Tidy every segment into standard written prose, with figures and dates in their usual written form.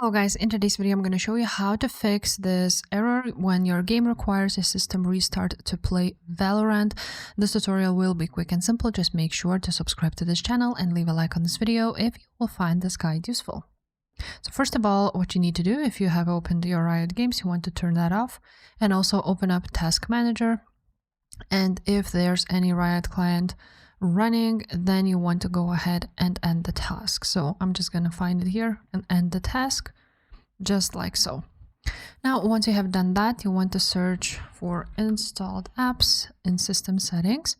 Hello guys, in today's video I'm going to show you how to fix this error when your game requires a system restart to play Valorant. This tutorial will be quick and simple. Just make sure to subscribe to this channel and leave a like on this video if you will find this guide useful. So first of all, what you need to do, if you have opened your Riot Games, you want to turn that off and also open up Task Manager. And if there's any Riot client running, then you want to go ahead and end the task. So I'm just going to find it here and end the task, just like so. Now, once you have done that, you want to search for installed apps in system settings.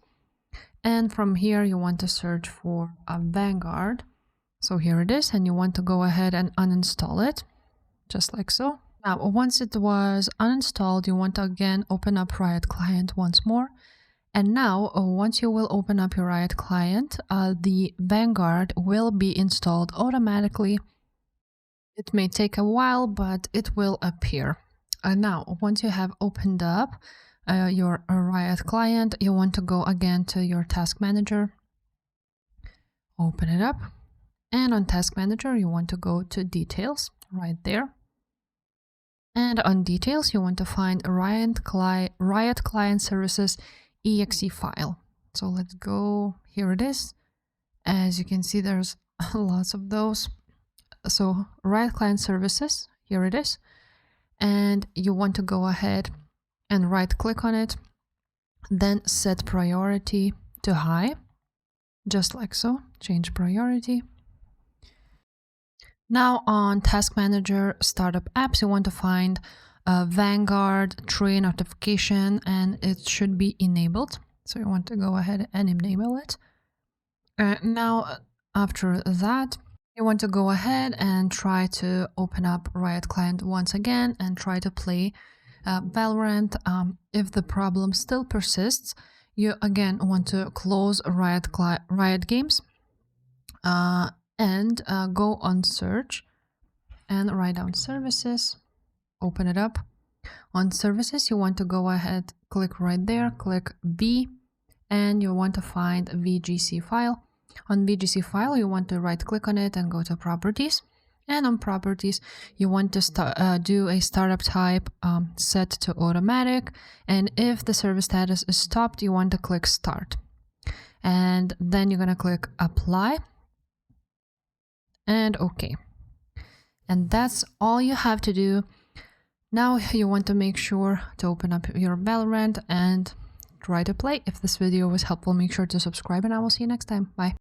And from here, you want to search for a Vanguard. So here it is, and you want to go ahead and uninstall it, just like so. Now, once it was uninstalled, you want to again open up Riot Client once more. And now, once you will open up your Riot Client, the Vanguard will be installed automatically. It may take a while, but it will appear. Now, once you have opened up your Riot Client, you want to go again to your Task Manager, open it up, and on Task Manager, you want to go to Details, right there. And on Details, you want to find Riot Client Services exe file. So let's go, here it is. As you can see, there's lots of those. So Riot Client Services, here it is. And you want to go ahead and right click on it, then set priority to high, just like so. Change priority. Now on Task Manager Startup Apps, you want to find Vanguard Tray notification, and it should be enabled. So you want to go ahead and enable it. Now, after that, you want to go ahead and try to open up Riot Client once again and try to play Valorant. If the problem still persists, you again want to close Riot Games and go on search and write down services. Open it up. On services, you want to go ahead, click right there, click V, and you want to find VGC file. On VGC file, you want to right click on it and go to properties. And on properties, you want to do a startup type set to automatic. And if the service status is stopped, you want to click start. And then you're going to click apply and OK. And that's all you have to do. Now you want to make sure to open up your Valorant and try to play. If this video was helpful, make sure to subscribe and I will see you next time. Bye.